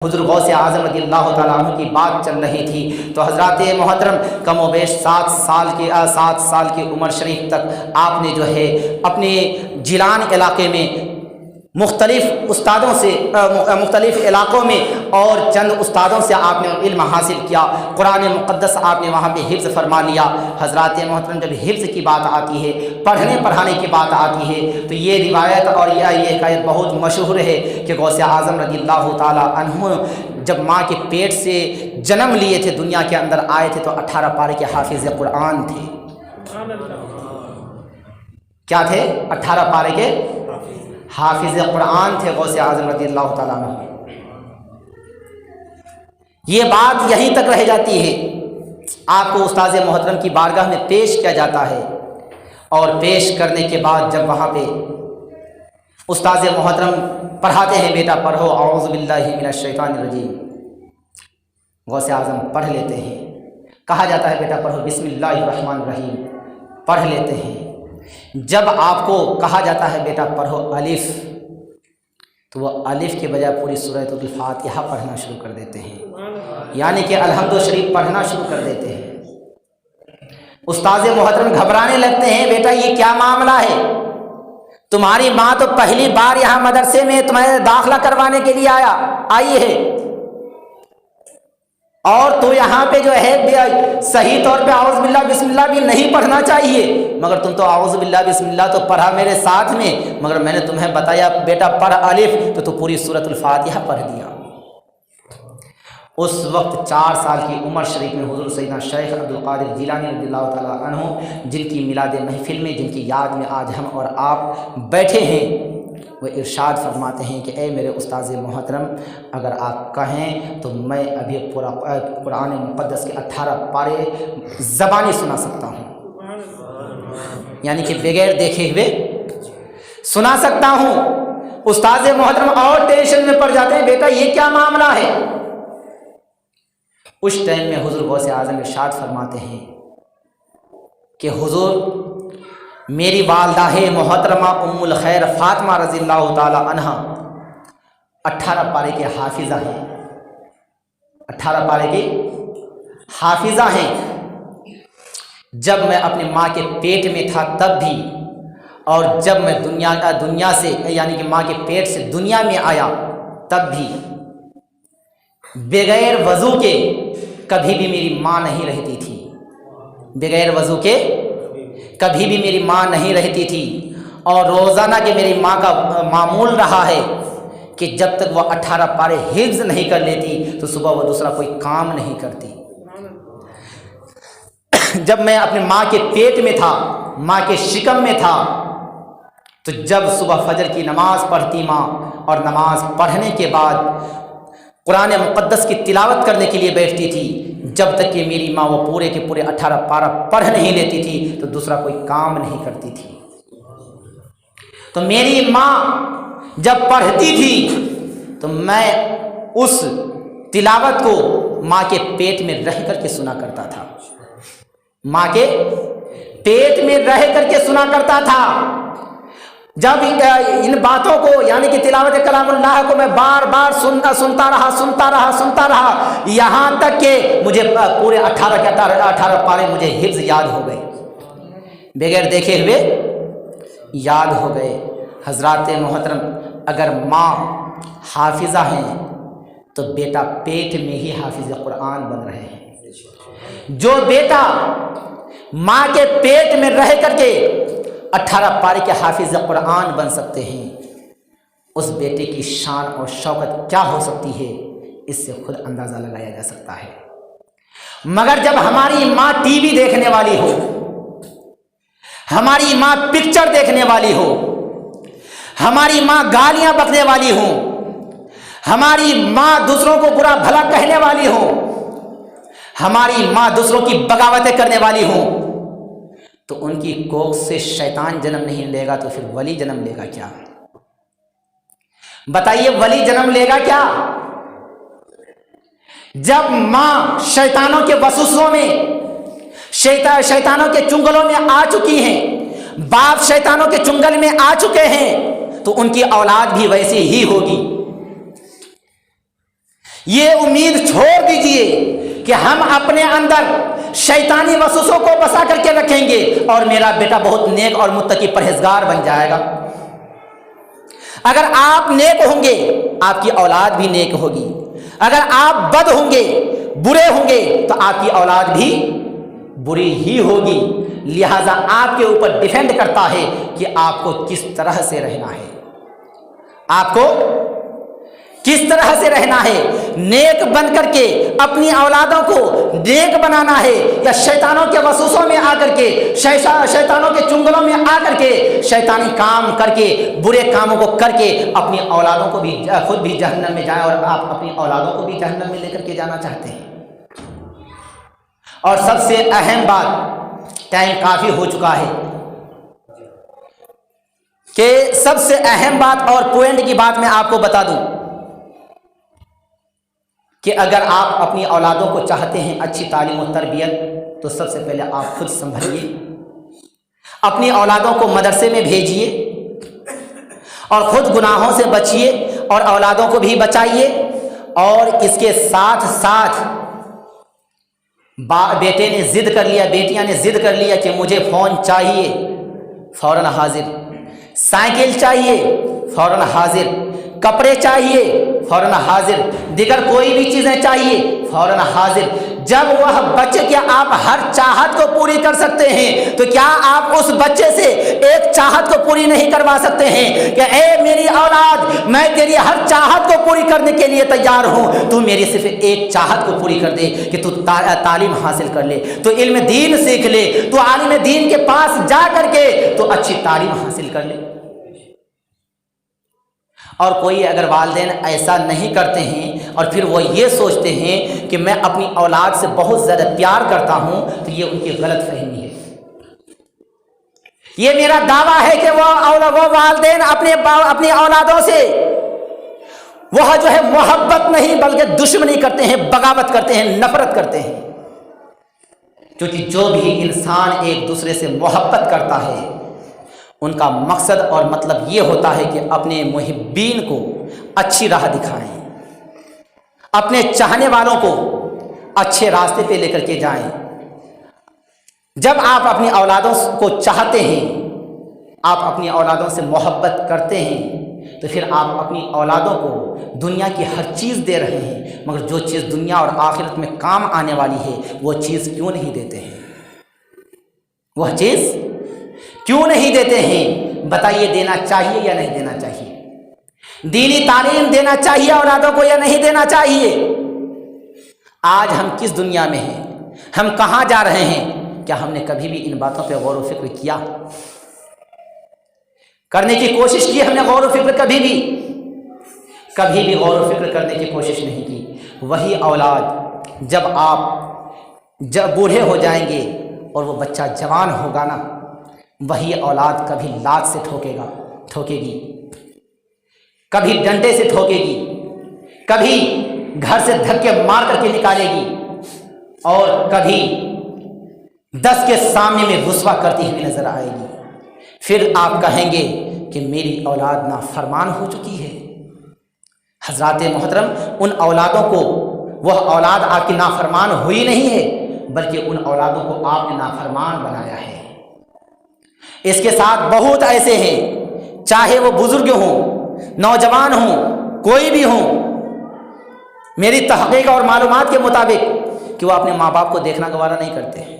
حضور غوث اعظم رضی اللہ تعالیٰ عنہ کی بات چل رہی تھی تو حضرات محترم کم و بیش 7 سال کی عمر شریف تک آپ نے جو ہے اپنے جیلان علاقے میں مختلف استادوں سے مختلف علاقوں میں اور چند استادوں سے آپ نے علم حاصل کیا، قرآن مقدس آپ نے وہاں پہ حفظ فرما لیا۔ حضرات محترم جب حفظ کی بات آتی ہے، پڑھنے پڑھانے کی بات آتی ہے تو یہ روایت اور یہ حکایت بہت مشہور ہے کہ غوث اعظم رضی اللہ تعالیٰ عنہ جب ماں کے پیٹ سے جنم لیے تھے، دنیا کے اندر آئے تھے تو 18 پارے کے حافظ قرآن تھے۔ کیا تھے؟ 18 پارے کے حافظ قرآن تھے غوث اعظم رضی اللہ تعالیٰ عنہ۔ یہ بات یہیں تک رہ جاتی ہے، آپ کو استاذ محترم کی بارگاہ میں پیش کیا جاتا ہے، اور پیش کرنے کے بعد جب وہاں پہ استاذ محترم پڑھاتے ہیں، بیٹا پڑھو اعوذ باللہ من الشیطان الرجیم، غوث اعظم پڑھ لیتے ہیں۔ کہا جاتا ہے بیٹا پڑھو بسم اللہ الرحمن الرحیم، پڑھ لیتے ہیں۔ جب آپ کو کہا جاتا ہے بیٹا پڑھو الف، تو وہ الف کے بجائے پوری سورۃ الفاتحہ پڑھنا شروع کر دیتے ہیں، یعنی کہ الحمد شریف پڑھنا شروع کر دیتے ہیں۔ استاذ محترم گھبرانے لگتے ہیں، بیٹا یہ کیا معاملہ ہے؟ تمہاری ماں تو پہلی بار یہاں مدرسے میں تمہیں داخلہ کروانے کے لیے آئی ہے، اور تو یہاں پہ جو ہے صحیح طور پہ اعوذ باللہ بسم اللہ بھی نہیں پڑھنا چاہیے، مگر تم تو اعوذ باللہ بسم اللہ تو پڑھا میرے ساتھ میں، مگر میں نے تمہیں بتایا بیٹا پڑھ الف تو پوری سورۃ الفاتحہ پڑھ دیا۔ اس وقت 4 سال کی عمر شریف میں حضور سیدنا شیخ عبدالقادر جیلانی رضی اللہ تعالیٰ عنہ، جن کی میلاد محفل میں جن کی یاد میں آج ہم اور آپ بیٹھے ہیں، وہ ارشاد فرماتے ہیں کہ اے میرے استاذ محترم، اگر آپ کہیں تو میں ابھی پورا قرآن مقدس کے 18 پارے زبانی سنا سکتا ہوں، یعنی کہ بغیر دیکھے ہوئے سنا سکتا ہوں۔ استاذ محترم اور ٹینشن میں پڑ جاتے ہیں، بیٹا یہ کیا معاملہ ہے؟ اس ٹائم میں حضور غوث اعظم ارشاد فرماتے ہیں کہ حضور میری والدہ محترمہ ام الخیر فاطمہ رضی اللہ تعالی عنہ 18 پارے کے حافظہ ہیں، 18 پارے کی حافظہ ہیں۔ جب میں اپنی ماں کے پیٹ میں تھا تب بھی، اور جب میں دنیا سے یعنی کہ ماں کے پیٹ سے دنیا میں آیا تب بھی، بغیر وضو کے کبھی بھی میری ماں نہیں رہتی تھی، بغیر وضو کے کبھی بھی میری ماں نہیں رہتی تھی، اور روزانہ کے میری ماں کا معمول رہا ہے کہ جب تک وہ 18 پارے حفظ نہیں کر لیتی تو صبح وہ دوسرا کوئی کام نہیں کرتی۔ جب میں اپنے ماں کے پیٹ میں تھا، ماں کے شکم میں تھا، تو جب صبح فجر کی نماز پڑھتی ماں، اور نماز پڑھنے کے بعد قرآن مقدس کی تلاوت کرنے کے لیے بیٹھتی تھی، جب تک کہ میری ماں وہ پورے کے پورے 18 پارہ پڑھ نہیں لیتی تھی تو دوسرا کوئی کام نہیں کرتی تھی۔ تو میری ماں جب پڑھتی تھی تو میں اس تلاوت کو ماں کے پیٹ میں رہ کر کے سنا کرتا تھا، ماں کے پیٹ میں رہ کر کے سنا کرتا تھا۔ جب ان باتوں کو یعنی کہ تلاوت کلام اللہ کو میں بار بار سنتا رہا، یہاں تک کہ مجھے پورے 18 پارے مجھے حفظ یاد ہو گئے، بغیر دیکھے ہوئے یاد ہو گئے۔ حضرات محترم، اگر ماں حافظہ ہیں تو بیٹا پیٹ میں ہی حافظ قرآن بن رہے ہیں۔ جو بیٹا ماں کے پیٹ میں رہ کر کے 18 پارے کے حافظ قرآن بن سکتے ہیں، اس بیٹے کی شان اور شوکت کیا ہو سکتی ہے، اس سے خود اندازہ لگایا جا سکتا ہے۔ مگر جب ہماری ماں ٹی وی دیکھنے والی ہو، ہماری ماں پکچر دیکھنے والی ہو، ہماری ماں گالیاں بکنے والی ہو، ہماری ماں دوسروں کو برا بھلا کہنے والی ہو، ہماری ماں دوسروں کی بغاوتیں کرنے والی ہو، تو ان کی کوکھ سے شیطان جنم نہیں لے گا تو پھر ولی جنم لے گا کیا؟ بتائیے ولی جنم لے گا کیا؟ جب ماں شیطانوں کے وسوسوں میں، شیطانوں کے چنگلوں میں آ چکی ہیں، باپ شیطانوں کے چنگل میں آ چکے ہیں، تو ان کی اولاد بھی ویسی ہی ہوگی۔ یہ امید چھوڑ دیجئے کہ ہم اپنے اندر شیطانی وسوسوں کو بسا کر کے رکھیں گے اور میرا بیٹا بہت نیک اور متقی پرہیزگار بن جائے گا۔ اگر آپ نیک ہوں گے آپ کی اولاد بھی نیک ہوگی، اگر آپ بد ہوں گے، برے ہوں گے، تو آپ کی اولاد بھی بری ہی ہوگی۔ لہذا آپ کے اوپر ڈیپینڈ کرتا ہے کہ آپ کو کس طرح سے رہنا ہے، آپ کو کس طرح سے رہنا ہے۔ نیک بن کر کے اپنی اولادوں کو نیک بنانا ہے، یا شیطانوں کے وسوسوں میں آ کر کے، شیطانوں کے چنگلوں میں آ کر کے شیطانی کام کر کے، برے کاموں کو کر کے اپنی اولادوں کو بھی خود بھی جہنم میں جائیں، اور آپ اپنی اولادوں کو بھی جہنم میں لے کر کے جانا چاہتے ہیں۔ اور سب سے اہم بات، ٹائم کافی ہو چکا ہے، کہ سب سے اہم بات اور پوائنٹ کی بات میں آپ کو بتا دوں کہ اگر آپ اپنی اولادوں کو چاہتے ہیں اچھی تعلیم و تربیت، تو سب سے پہلے آپ خود سنبھلیے، اپنی اولادوں کو مدرسے میں بھیجیے، اور خود گناہوں سے بچیے اور اولادوں کو بھی بچائیے۔ اور اس کے ساتھ ساتھ بیٹے نے ضد کر لیا، بیٹیاں نے ضد کر لیا کہ مجھے فون چاہیے، فوراً حاضر، سائیکل چاہیے، فوراً حاضر، کپڑے چاہیے، فوراً حاضر، دیگر کوئی بھی چیزیں چاہیے، فوراً حاضر۔ جب وہ بچے کی آپ ہر چاہت کو پوری کر سکتے ہیں، تو کیا آپ اس بچے سے ایک چاہت کو پوری نہیں کروا سکتے ہیں کہ اے میری اولاد، میں تیری ہر چاہت کو پوری کرنے کے لیے تیار ہوں، تو میری صرف ایک چاہت کو پوری کر دے کہ تو تعلیم حاصل کر لے، تو علم دین سیکھ لے، تو عالم دین کے پاس جا کر کے تو اچھی تعلیم حاصل کر لے۔ اور کوئی اگر والدین ایسا نہیں کرتے ہیں اور پھر وہ یہ سوچتے ہیں کہ میں اپنی اولاد سے بہت زیادہ پیار کرتا ہوں، تو یہ ان کی غلط فہمی ہے۔ یہ میرا دعویٰ ہے کہ وہ والدین اپنی اولادوں سے وہ جو ہے محبت نہیں بلکہ دشمنی کرتے ہیں، بغاوت کرتے ہیں، نفرت کرتے ہیں، کیونکہ جو بھی انسان ایک دوسرے سے محبت کرتا ہے ان کا مقصد اور مطلب یہ ہوتا ہے کہ اپنے محبین کو اچھی راہ دکھائیں، اپنے چاہنے والوں کو اچھے راستے پہ لے کر کے جائیں۔ جب آپ اپنی اولادوں کو چاہتے ہیں، آپ اپنی اولادوں سے محبت کرتے ہیں، تو پھر آپ اپنی اولادوں کو دنیا کی ہر چیز دے رہے ہیں، مگر جو چیز دنیا اور آخرت میں کام آنے والی ہے وہ چیز کیوں نہیں دیتے ہیں؟ وہ چیز کیوں نہیں دیتے ہیں؟ بتائیے، دینا چاہیے یا نہیں دینا چاہیے؟ دینی تعلیم دینا چاہیے اولادوں کو یا نہیں دینا چاہیے؟ آج ہم کس دنیا میں ہیں؟ ہم کہاں جا رہے ہیں؟ کیا ہم نے کبھی بھی ان باتوں پہ غور و فکر کیا؟ کرنے کی کوشش کی ہم نے غور و فکر؟ کبھی بھی غور و فکر کرنے کی کوشش نہیں کی۔ وہی اولاد جب بوڑھے ہو جائیں گے اور وہ بچہ جوان ہوگا نا، وہی اولاد کبھی لات سے ٹھوکے گی، کبھی ڈنڈے سے ٹھوکے گی، کبھی گھر سے دھکے مار کر کے نکالے گی، اور کبھی 10 کے سامنے میں رسوا کرتی ہوئی نظر آئے گی۔ پھر آپ کہیں گے کہ میری اولاد نافرمان ہو چکی ہے۔ حضرات محترم، ان اولادوں کو، وہ اولاد آپ کی نافرمان ہوئی نہیں ہے، بلکہ ان اولادوں کو آپ نے نافرمان بنایا ہے۔ اس کے ساتھ بہت ایسے ہیں، چاہے وہ بزرگ ہوں، نوجوان ہوں، کوئی بھی ہوں، میری تحقیق اور معلومات کے مطابق کہ وہ اپنے ماں باپ کو دیکھنا گوارا نہیں کرتے ہیں۔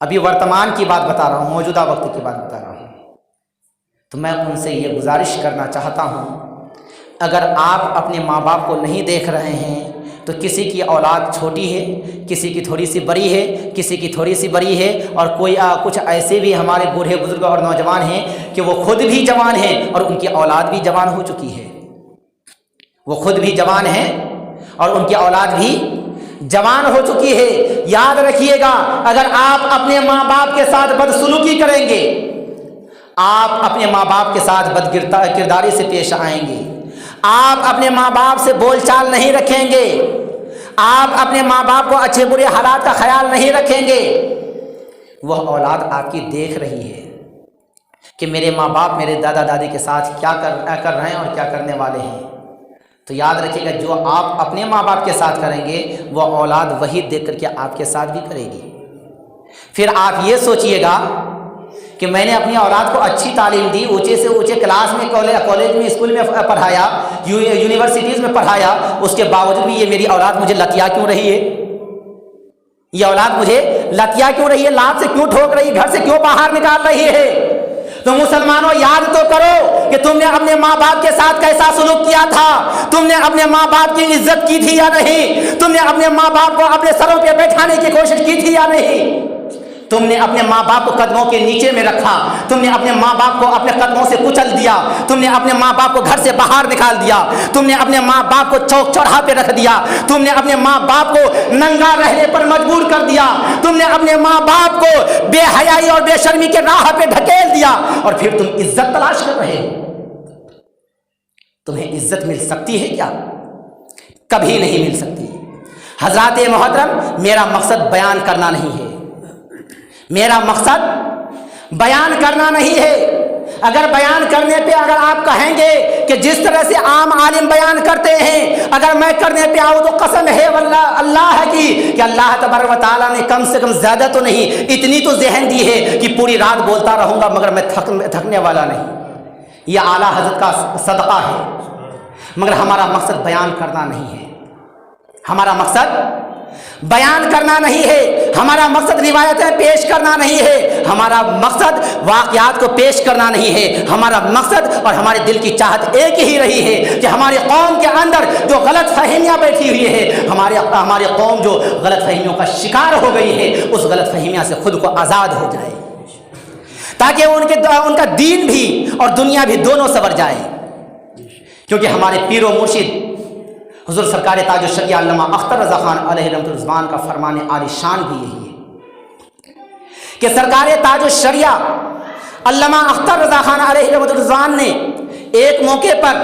ابھی ورتمان کی بات بتا رہا ہوں، موجودہ وقت کی بات بتا رہا ہوں، تو میں ان سے یہ گزارش کرنا چاہتا ہوں، اگر آپ اپنے ماں باپ کو نہیں دیکھ رہے ہیں تو کسی کی اولاد چھوٹی ہے، کسی کی تھوڑی سی بڑی ہے، کسی کی تھوڑی سی بڑی ہے، اور کچھ ایسے بھی ہمارے بوڑھے بزرگ اور نوجوان ہیں کہ وہ خود بھی جوان ہیں اور ان کی اولاد بھی جوان ہو چکی ہے۔ وہ خود بھی جوان ہیں اور ان کی اولاد بھی جوان ہو چکی ہے۔ یاد رکھیے گا، اگر آپ اپنے ماں باپ کے ساتھ بدسلوکی کریں گے، آپ اپنے ماں باپ کے ساتھ بد کرداری سے پیش آئیں گے، آپ اپنے ماں باپ سے بول چال نہیں رکھیں گے، آپ اپنے ماں باپ کو اچھے برے حالات کا خیال نہیں رکھیں گے، وہ اولاد آپ کی دیکھ رہی ہے کہ میرے ماں باپ میرے دادا دادی کے ساتھ کیا کر رہے ہیں اور کیا کرنے والے ہیں، تو یاد رکھیے گا جو آپ اپنے ماں باپ کے ساتھ کریں گے وہ اولاد وہی دیکھ کر کے آپ کے ساتھ بھی کرے گی۔ پھر آپ یہ سوچئے گا کہ میں نے اپنی اولاد کو اچھی تعلیم دی، اونچے سے اونچے کلاس میں، کالج میں، اسکول میں پڑھایا، یونیورسٹیز میں پڑھایا، اس کے باوجود بھی یہ میری اولاد مجھے لتیا کیوں رہی ہے؟ یہ اولاد مجھے لتیا کیوں رہی ہے؟ لات سے کیوں ٹھوک رہی ہے؟ گھر سے کیوں باہر نکال رہی ہے؟ تو مسلمانوں یاد تو کرو کہ تم نے اپنے ماں باپ کے ساتھ کیسا سلوک کیا تھا، تم نے اپنے ماں باپ کی عزت کی تھی یا نہیں، تم نے اپنے ماں باپ کو اپنے سروں پہ بیٹھانے کی کوشش کی تھی یا نہیں، تم نے اپنے ماں باپ کو قدموں کے نیچے میں رکھا، تم نے اپنے ماں باپ کو اپنے قدموں سے کچل دیا، تم نے اپنے ماں باپ کو گھر سے باہر نکال دیا، تم نے اپنے ماں باپ کو چوک چوراہا پہ رکھ دیا، تم نے اپنے ماں باپ کو ننگا رہنے پر مجبور کر دیا، تم نے اپنے ماں باپ کو بے حیائی اور بے شرمی کے راہ پہ ڈھکیل دیا، اور پھر تم عزت تلاش کر رہے ہو۔ تمہیں عزت مل سکتی ہے کیا؟ کبھی نہیں مل سکتی۔ حضرات محترم، میرا مقصد بیان کرنا نہیں ہے، میرا مقصد بیان کرنا نہیں ہے۔ اگر بیان کرنے پہ اگر آپ کہیں گے کہ جس طرح سے عام عالم بیان کرتے ہیں اگر میں کرنے پہ آؤں تو قسم ہے واللہ اللہ کی کہ اللہ تبارک و تعالیٰ نے کم سے کم زیادہ تو نہیں اتنی تو ذہن دی ہے کہ پوری رات بولتا رہوں گا مگر میں تھکنے والا نہیں۔ یہ اعلیٰ حضرت کا صدقہ ہے، مگر ہمارا مقصد بیان کرنا نہیں ہے، ہمارا مقصد بیان کرنا نہیں ہے، ہمارا مقصد روایتیں پیش کرنا نہیں ہے، ہمارا مقصد واقعات کو پیش کرنا نہیں ہے، ہمارا مقصد اور ہمارے دل کی چاہت ایک ہی رہی ہے کہ ہماری قوم کے اندر جو غلط فہمیاں بیٹھی ہوئی ہے، ہماری قوم جو غلط فہمیوں کا شکار ہو گئی ہے، اس غلط فہمیاں سے خود کو آزاد ہو جائے، تاکہ ان کا دین بھی اور دنیا بھی دونوں سنور جائے۔ کیونکہ ہمارے پیر و مرشد حضور سرکار تاج الشریعہ علامہ اختر رضا خان علیہ رحمۃ الرضوان کا فرمان عالی شان بھی یہی ہے کہ سرکار تاج الشریعہ علامہ اختر رضا خان علیہ رحمۃ الرضوان نے ایک موقع پر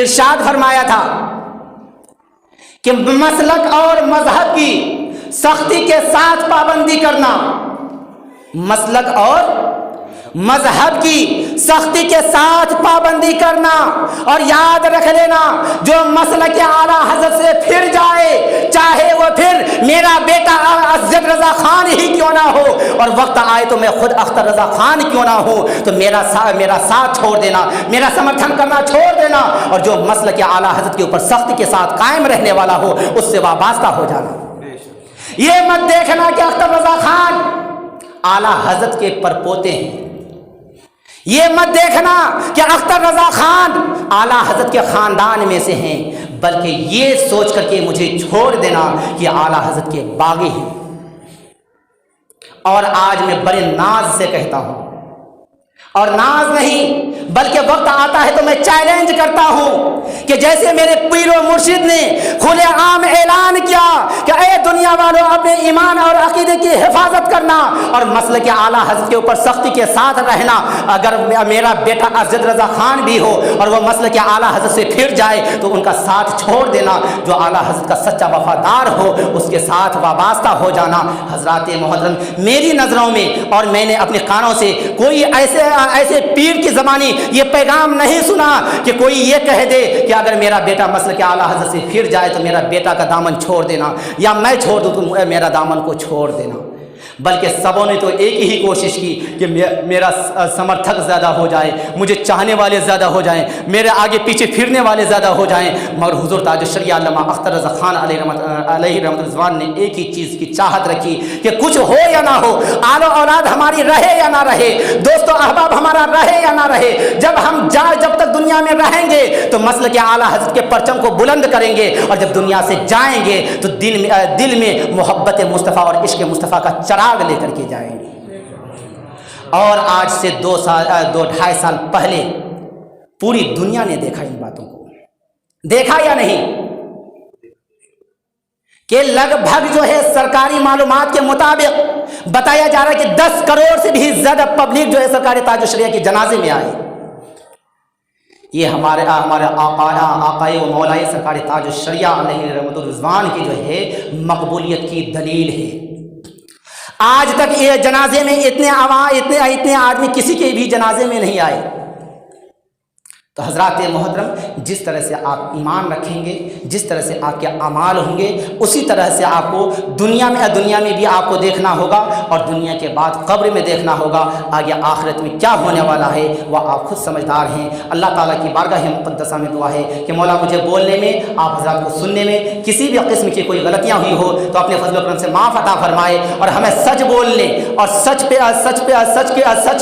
ارشاد فرمایا تھا کہ مسلک اور مذہب کی سختی کے ساتھ پابندی کرنا، مسلک اور مذہب کی سختی کے ساتھ پابندی کرنا، اور یاد رکھ لینا جو مسلک اعلیٰ حضرت سے پھر جائے، چاہے وہ پھر میرا بیٹا اسجد رضا خان ہی کیوں نہ ہو، اور وقت آئے تو میں خود اختر رضا خان کیوں نہ ہوں، تو میرا ساتھ چھوڑ دینا، میرا سمرتھن کرنا چھوڑ دینا، اور جو مسلک اعلیٰ حضرت کے اوپر سختی کے ساتھ قائم رہنے والا ہو اس سے وابستہ ہو جانا۔ یہ مت دیکھنا کہ اختر رضا خان اعلیٰ حضرت کے پرپوتے ہیں، یہ مت دیکھنا کہ اختر رضا خان اعلیٰ حضرت کے خاندان میں سے ہیں، بلکہ یہ سوچ کر کے مجھے چھوڑ دینا کہ اعلیٰ حضرت کے باغی ہیں۔ اور آج میں بڑے ناز سے کہتا ہوں، اور ناز نہیں بلکہ وقت آتا ہے تو میں چیلنج کرتا ہوں کہ جیسے میرے پیر و مرشد نے کھلے عام اعلان کیا کہ اے دنیا والوں اپنے ایمان اور عقیدے کی حفاظت کرنا اور مسلک اعلیٰ حضرت کے اوپر سختی کے ساتھ رہنا، اگر میرا بیٹا اسجد رضا خان بھی ہو اور وہ مسلک اعلیٰ حضرت سے پھر جائے تو ان کا ساتھ چھوڑ دینا، جو اعلیٰ حضرت کا سچا وفادار ہو اس کے ساتھ وابستہ ہو جانا۔ حضرات محترم، میری نظروں میں اور میں نے اپنے کانوں سے کوئی ایسے پیر کی زبانی یہ پیغام نہیں سنا کہ کوئی یہ کہہ دے کہ اگر میرا بیٹا مسلک اعلیٰ حضرت سے پھر جائے تو میرا بیٹا کا دامن چھوڑ دینا، یا میں چھوڑ دوں تو میرا دامن کو چھوڑ دینا، بلکہ سبوں نے تو ایک ہی کوشش کی کہ میرا سمرتھک زیادہ ہو جائے، مجھے چاہنے والے زیادہ ہو جائیں، میرے آگے پیچھے پھرنے والے زیادہ ہو جائیں، مگر حضور تاج الشریعہ علامہ اختر رضا خان علیہ رحمۃ الرضوان نے ایک ہی چیز کی چاہت رکھی کہ کچھ ہو یا نہ ہو، آل و اولاد ہماری رہے یا نہ رہے، دوست و احباب ہمارا رہے یا نہ رہے، جب تک دنیا میں رہیں گے تو مسلک اعلیٰ حضرت کے پرچم کو بلند کریں گے، اور جب دنیا سے جائیں گے تو دل میں محبت مصطفیٰ اور عشق مصطفیٰ کا چراغ لے کر کے جائیں گے۔ اور آج سے 2-2.5 سال پہلے پوری دنیا نے دیکھا ان باتوں کو، دیکھا یا نہیں کہ لگ بھگ جو ہے سرکاری معلومات کے مطابق بتایا جا رہا ہے کہ 10 کروڑ سے بھی زیادہ پبلک جو ہے سرکار تاج الشریعہ کے جنازے میں آئے۔ یہ ہمارے آقائے و مولائے سرکار تاج الشریعہ علیہ رحمۃ الرضوان کی جو ہے مقبولیت کی دلیل ہے۔ آج تک یہ جنازے میں اتنے آدمی کسی کے بھی جنازے میں نہیں آئے، تو حضرات محترم، جس طرح سے آپ ایمان رکھیں گے، جس طرح سے آپ کے اعمال ہوں گے، اسی طرح سے آپ کو دنیا میں بھی آپ کو دیکھنا ہوگا، اور دنیا کے بعد قبر میں دیکھنا ہوگا۔ آگے آخرت میں کیا ہونے والا ہے وہ آپ خود سمجھدار ہیں۔ اللہ تعالیٰ کی بارگاہ مقدسہ میں دعا ہے کہ مولا مجھے بولنے میں، آپ حضرات کو سننے میں کسی بھی قسم کی کوئی غلطیاں ہوئی ہو تو اپنے فضل و کرم سے معاف عطا فرمائے، اور ہمیں سچ بولنے اور سچ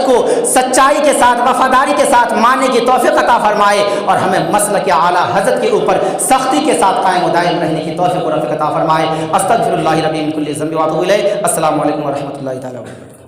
کو سچائی کے ساتھ، وفاداری کے ساتھ ماننے کی توفیق عطا فرمائے، اور ہمیں مسلک اعلیٰ حضرت کے اوپر سختی کے ساتھ قائم و دائم رہنے کی توفیق و رفیق عطا فرمائے۔ استغفر اللہ ربی من کل ذنب و اتوب الیہ۔ السلام علیکم ورحمۃ اللہ تعالیٰ وبرکاتہ۔